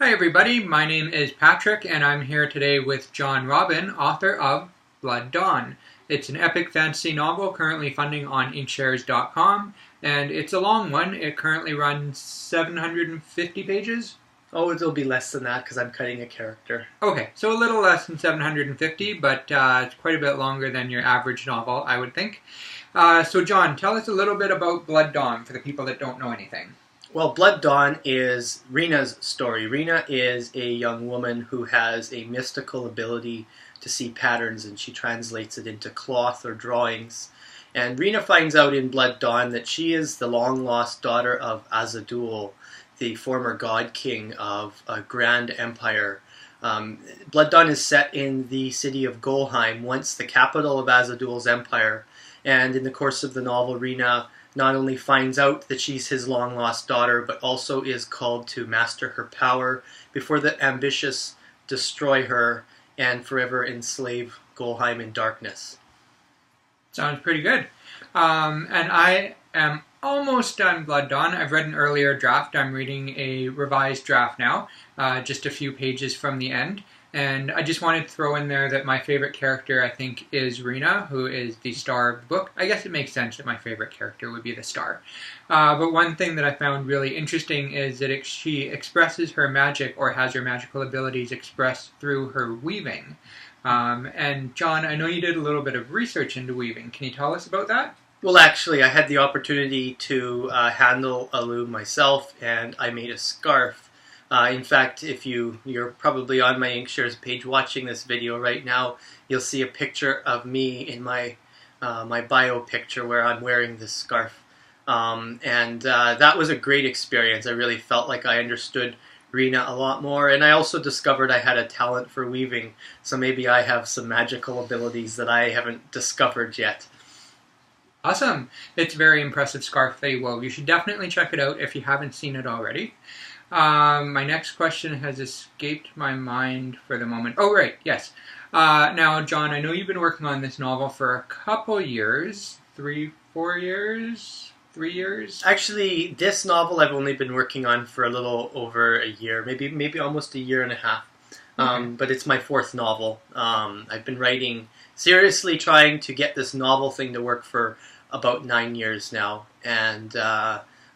Hi everybody, my name is Patrick and I'm here today with John Robin, author of Blood Dawn. It's an epic fantasy novel currently funding on inkshares.com, and it's a long one. It currently runs 750 pages. Oh, it'll be less than that because I'm cutting a character. Okay, so a little less than 750, but it's quite a bit longer than your average novel, I would think. So John, tell us a little bit about Blood Dawn for the people that don't know anything. Well, Blood Dawn is Rena's story. Rena is a young woman who has a mystical ability to see patterns, and she translates it into cloth or drawings. And Rena finds out in Blood Dawn that she is the long-lost daughter of Azadul, the former god king of a grand empire. Blood Dawn is set in the city of Golheim, once the capital of Azadul's empire. And in the course of the novel, Rena not only finds out that she's his long-lost daughter, but also is called to master her power before the ambitious destroy her and forever enslave Golheim in darkness. Sounds pretty good. And I am almost done Blood Dawn. I've read an earlier draft. I'm reading a revised draft now, just a few pages from the end. And I just wanted to throw in there that my favorite character, I think, is Rena, who is the star of the book. I guess it makes sense that my favorite character would be the star. But one thing that I found really interesting is that she expresses her magic, or has her magical abilities expressed through her weaving. And John, I know you did a little bit of research into weaving. Can you tell us about that? Well, actually, I had the opportunity to handle a loom myself, and I made a scarf. In fact, if you're probably on my Inkshares page watching this video right now, you'll see a picture of me in my bio picture where I'm wearing this scarf. That was a great experience. I really felt like I understood Rena a lot more, and I also discovered I had a talent for weaving, so maybe I have some magical abilities that I haven't discovered yet. Awesome! It's a very impressive scarf that you wove. You should definitely check it out if you haven't seen it already. My next question has escaped my mind for the moment. Oh, right, yes. Now, John, I know you've been working on this novel for a couple years. 3 years? Actually, this novel I've only been working on for a little over a year, maybe almost a year and a half. Okay. But it's my 4th novel. I've been writing, seriously trying to get this novel thing to work for about 9 years now. And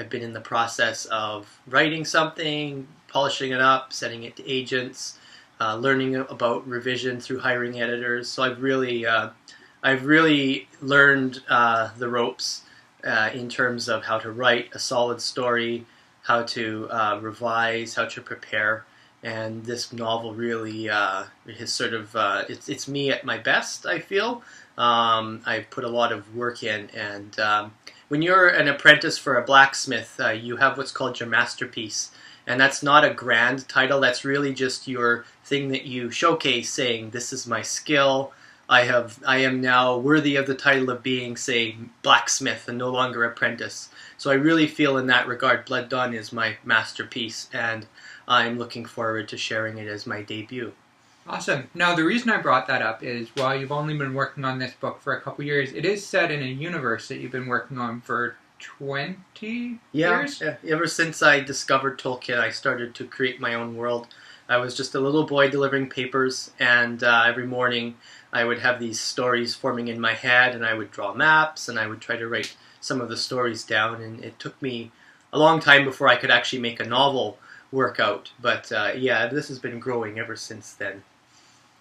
I've been in the process of writing something, polishing it up, sending it to agents, learning about revision through hiring editors. So I've really learned the ropes in terms of how to write a solid story, how to revise, how to prepare. And this novel really is sort of it's me at my best, I feel. I've put a lot of work in, and when you're an apprentice for a blacksmith, you have what's called your masterpiece. And that's not a grand title, that's really just your thing that you showcase, saying, this is my skill, I am now worthy of the title of being, say, blacksmith and no longer apprentice. So I really feel in that regard Blood Dawn is my masterpiece, and I'm looking forward to sharing it as my debut. Awesome. Now, the reason I brought that up is, while you've only been working on this book for a couple years, it is set in a universe that you've been working on for 20 years? Yeah, ever since I discovered Tolkien, I started to create my own world. I was just a little boy delivering papers, and every morning I would have these stories forming in my head, and I would draw maps, and I would try to write some of the stories down, and it took me a long time before I could actually make a novel work out. But yeah, this has been growing ever since then.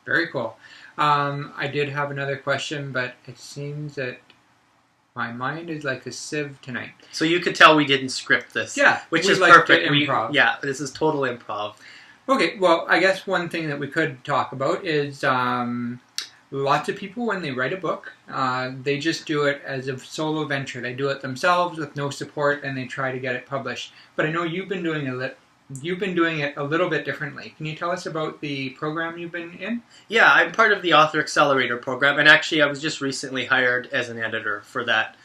Very cool. I did have another question, but it seems that my mind is like a sieve tonight. So you could tell we didn't script this. Yeah, which is perfect. Improv. Yeah, this is total improv. Okay, well, I guess one thing that we could talk about is lots of people, when they write a book, they just do it as a solo venture. They do it themselves with no support, and they try to get it published. But I know you've been doing it a little bit differently. Can you tell us about the program you've been in? Yeah, I'm part of the Author Accelerator program, and actually I was just recently hired as an editor for that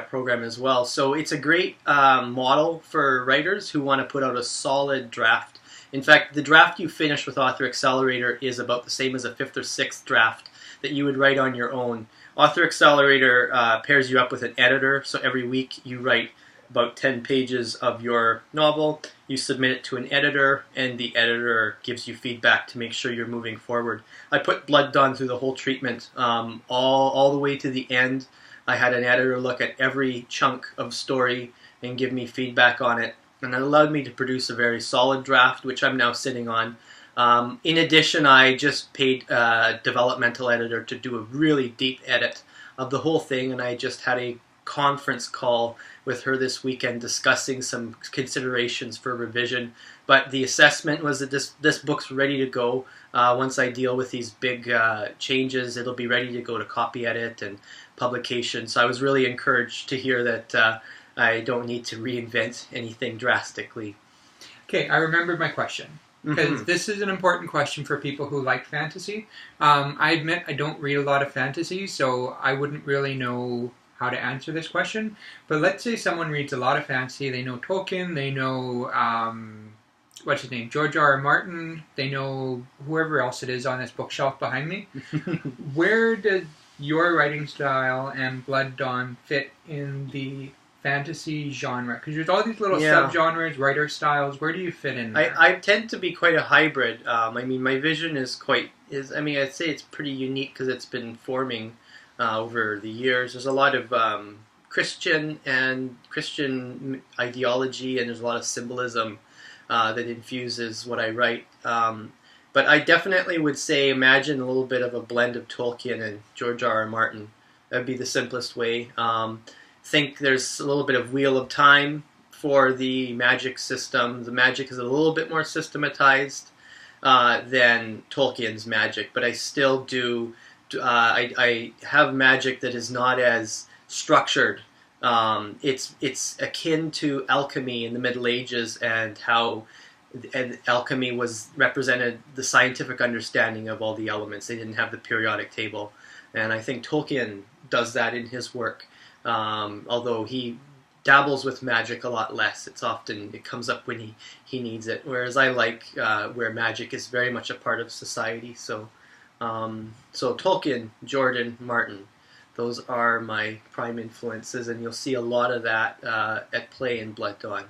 program as well. So it's a great model for writers who want to put out a solid draft. In fact, the draft you finish with Author Accelerator is about the same as a 5th or 6th draft that you would write on your own. Author Accelerator pairs you up with an editor, so every week you write about 10 pages of your novel, you submit it to an editor, and the editor gives you feedback to make sure you're moving forward. I put Blood Dawn through the whole treatment, all the way to the end. I had an editor look at every chunk of story and give me feedback on it, and it allowed me to produce a very solid draft, which I'm now sitting on. In addition, I just paid a developmental editor to do a really deep edit of the whole thing, and I just had a conference call with her this weekend discussing some considerations for revision. But the assessment was that this book's ready to go. Once I deal with these big changes, it'll be ready to go to copy edit and publication. So I was really encouraged to hear that I don't need to reinvent anything drastically. Okay, I remembered my question. Because this is an important question for people who like fantasy. I admit I don't read a lot of fantasy, so I wouldn't really know how to answer this question. But let's say someone reads a lot of fantasy. They know Tolkien, they know, what's his name, George R. R. Martin, they know whoever else it is on this bookshelf behind me. Where does your writing style and Blood Dawn fit in the fantasy genre? Because there's all these little subgenres, writer styles. Where do you fit in there? I tend to be quite a hybrid. I mean, my vision is I'd say it's pretty unique because it's been forming over the years. There's a lot of Christian ideology, and there's a lot of symbolism that infuses what I write. But I definitely would say imagine a little bit of a blend of Tolkien and George R. R. Martin. That would be the simplest way. Think there's a little bit of Wheel of Time for the magic system. The magic is a little bit more systematized than Tolkien's magic, but I still do. I have magic that is not as structured. It's akin to alchemy in the Middle Ages, and how alchemy was represented the scientific understanding of all the elements. They didn't have the periodic table, and I think Tolkien does that in his work. Although he dabbles with magic a lot less. It comes up when he needs it. Whereas I like where magic is very much a part of society. So Tolkien, Jordan, Martin, those are my prime influences, and you'll see a lot of that at play in Blood Dawn.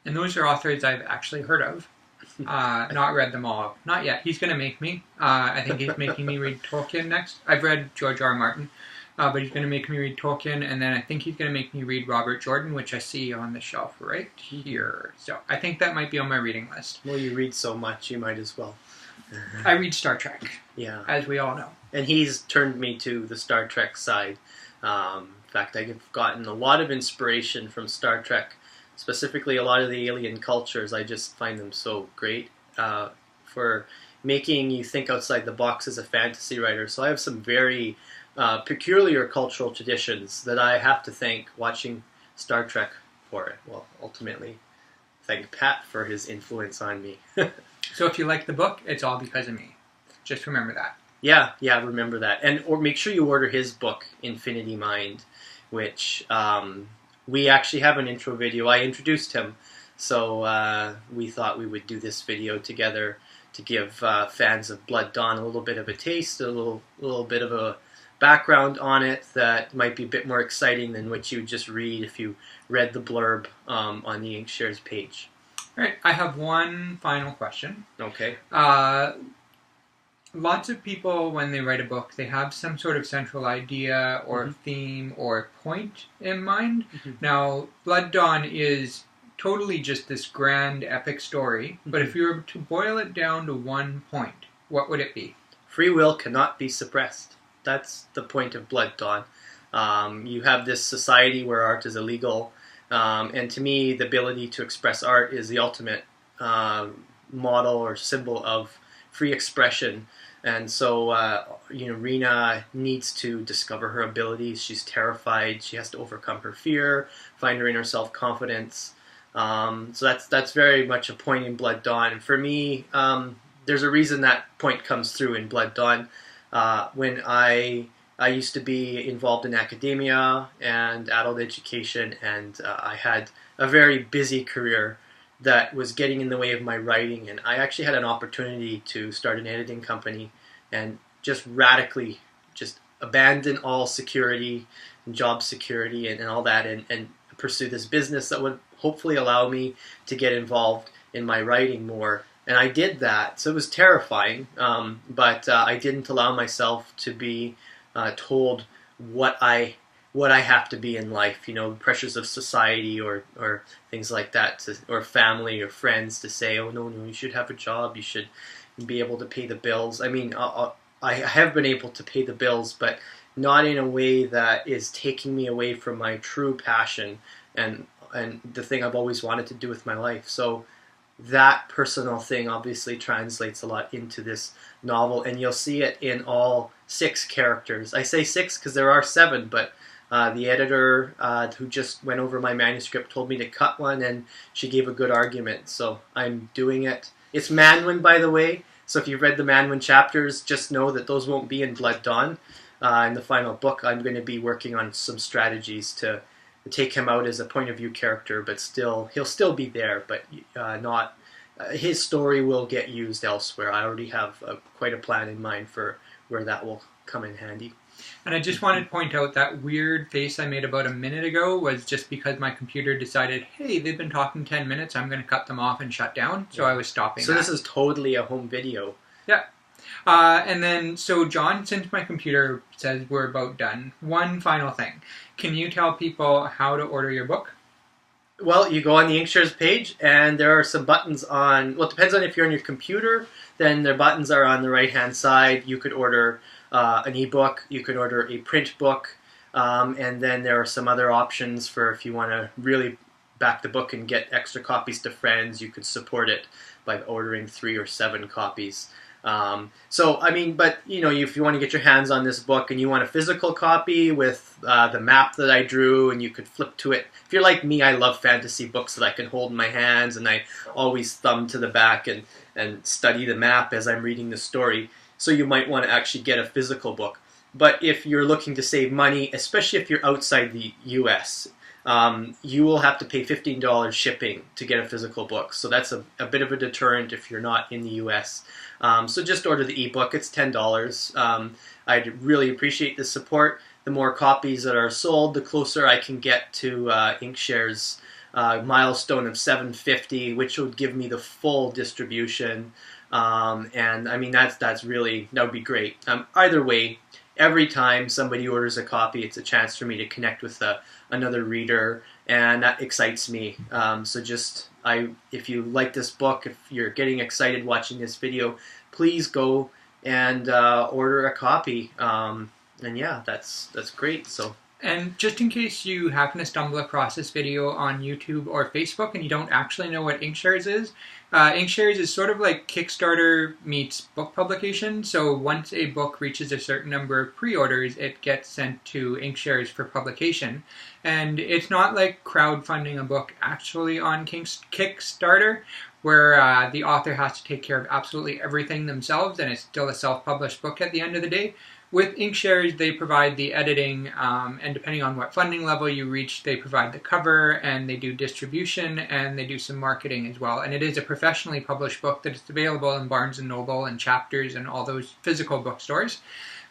And those are authors I've actually heard of. Not read them all. Not yet. He's going to make me. I think he's making me read Tolkien next. I've read George R. R. Martin. But he's going to make me read Tolkien, and then I think he's going to make me read Robert Jordan, which I see on the shelf right here. So I think that might be on my reading list. Well, you read so much, you might as well. I read Star Trek, as we all know. And he's turned me to the Star Trek side. In fact, I've gotten a lot of inspiration from Star Trek, specifically a lot of the alien cultures. I just find them so great for making you think outside the box as a fantasy writer. So I have some very peculiar cultural traditions that I have to thank watching Star Trek for it. Well, ultimately, thank Pat for his influence on me. So if you like the book, it's all because of me. Just remember that. Yeah, remember that. Or make sure you order his book, Infinity Mind, which we actually have an intro video. I introduced him, so we thought we would do this video together to give fans of Blood Dawn a little bit of a taste, a little bit of a background on it that might be a bit more exciting than what you would just read if you read the blurb on the Inkshares page. All right, I have one final question. Okay. Lots of people, when they write a book, they have some sort of central idea or theme or point in mind. Now, Blood Dawn is totally just this grand epic story, but if you were to boil it down to one point, what would it be? Free will cannot be suppressed. That's the point of Blood Dawn. You have this society where art is illegal, and to me, the ability to express art is the ultimate model or symbol of free expression. And so, Rena needs to discover her abilities. She's terrified. She has to overcome her fear, find her inner self-confidence. So that's very much a point in Blood Dawn. And for me, there's a reason that point comes through in Blood Dawn. When I used to be involved in academia and adult education, and I had a very busy career that was getting in the way of my writing, and I actually had an opportunity to start an editing company and just radically just abandon all security and job security and all that, and pursue this business that would hopefully allow me to get involved in my writing more. And I did that. So it was terrifying, but I didn't allow myself to be told what I have to be in life. You know, pressures of society or things like that, or family or friends to say, oh no, you should have a job. You should be able to pay the bills. I mean, I have been able to pay the bills, but not in a way that is taking me away from my true passion and the thing I've always wanted to do with my life. So that personal thing obviously translates a lot into this novel, and you'll see it in all 6 characters. I say 6 because there are 7, but the editor who just went over my manuscript told me to cut one, and she gave a good argument, so I'm doing it. It's Manwin, by the way, so if you've read the Manwin chapters, just know that those won't be in Blood Dawn. In the final book, I'm going to be working on some strategies to take him out as a point of view character, but he'll still be there, but not. His story will get used elsewhere. I already have quite a plan in mind for where that will come in handy. And I just wanted to point out that weird face I made about a minute ago was just because my computer decided, hey, they've been talking 10 minutes, I'm going to cut them off and shut down, so I was stopping So that. this is totally a home video. Yeah. And then, so John, since my computer says we're about done, one final thing. Can you tell people how to order your book? Well, you go on the Inkshares page, and there are some buttons on, well, it depends on if you're on your computer, then their buttons are on the right-hand side. You could order an ebook, you could order a print book, and then there are some other options for if you want to really back the book and get extra copies to friends. You could support it by ordering 3 or 7 copies. So, I mean, but, you know, if you want to get your hands on this book and you want a physical copy with the map that I drew, and you could flip to it. If you're like me, I love fantasy books that I can hold in my hands, and I always thumb to the back and study the map as I'm reading the story. So you might want to actually get a physical book. But if you're looking to save money, especially if you're outside the US, you will have to pay $15 shipping to get a physical book. So that's a bit of a deterrent if you're not in the US. So just order the ebook. It's $10. I'd really appreciate the support. The more copies that are sold, the closer I can get to Inkshares' milestone of 750, which would give me the full distribution. And I mean, that would be great. Either way, every time somebody orders a copy, it's a chance for me to connect with another reader, and that excites me. So if you like this book, if you're getting excited watching this video, please go and order a copy. And yeah, that's great. So. And just in case you happen to stumble across this video on YouTube or Facebook and you don't actually know what Inkshares is is sort of like Kickstarter meets book publication. So once a book reaches a certain number of pre-orders, it gets sent to Inkshares for publication. And it's not like crowdfunding a book actually on Kickstarter, where the author has to take care of absolutely everything themselves, and it's still a self-published book at the end of the day. With Inkshares, they provide the editing, and depending on what funding level you reach, they provide the cover, and they do distribution, and they do some marketing as well. And it is a professionally published book that is available in Barnes & Noble and Chapters and all those physical bookstores.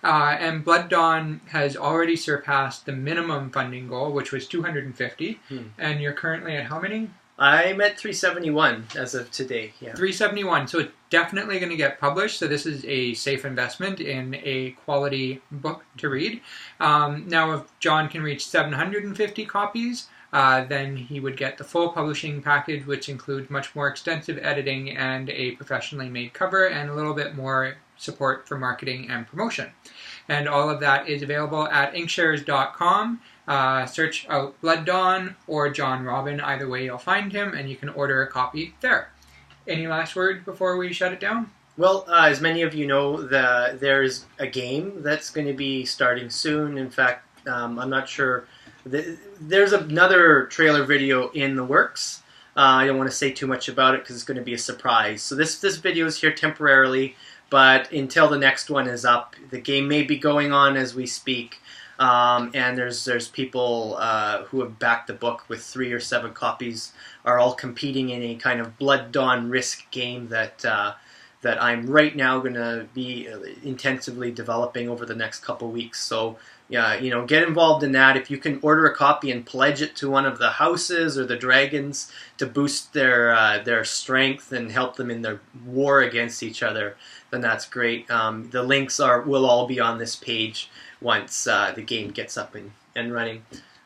And Blood Dawn has already surpassed the minimum funding goal, which was $250. And you're currently at how many? I'm at 371 as of today. Yeah. 371. So it's definitely going to get published. So this is a safe investment in a quality book to read. Now, if John can reach 750 copies, then he would get the full publishing package, which includes much more extensive editing and a professionally made cover and a little bit more support for marketing and promotion. And all of that is available at inkshares.com. Search out Blood Dawn or John Robin. Either way, you'll find him, and you can order a copy there. Any last words before we shut it down? Well, as many of you know, there's a game that's going to be starting soon. In fact, I'm not sure. There's another trailer video in the works. I don't want to say too much about it because it's going to be a surprise. So this video is here temporarily, but until the next one is up, the game may be going on as we speak. And there's people who have backed the book with 3 or 7 copies, are all competing in a kind of Blood Dawn risk game that I'm right now going to be intensively developing over the next couple weeks. So yeah, get involved in that. If you can order a copy and pledge it to one of the houses or the dragons to boost their strength and help them in their war against each other, then that's great. The links will all be on this page once the game gets up and running.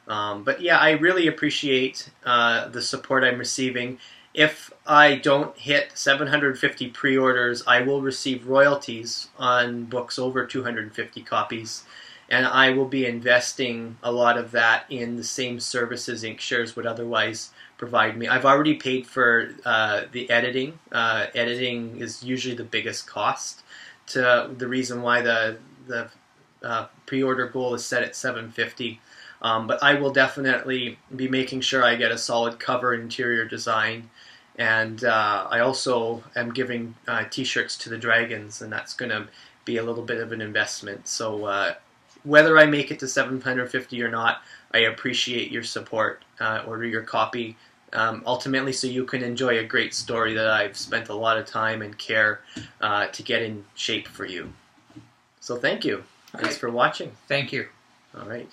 But yeah, I really appreciate the support I'm receiving. If I don't hit 750 pre-orders, I will receive royalties on books over 250 copies. And I will be investing a lot of that in the same services Inkshares would otherwise provide me. I've already paid for the editing. Editing is usually the biggest cost. The reason why the pre-order goal is set at 750. But I will definitely be making sure I get a solid cover interior design. And I also am giving t-shirts to the dragons, and that's going to be a little bit of an investment. So whether I make it to 750 or not, I appreciate your support. Order your copy, ultimately so you can enjoy a great story that I've spent a lot of time and care to get in shape for you. So thank you. Thanks for watching. Thank you. All right.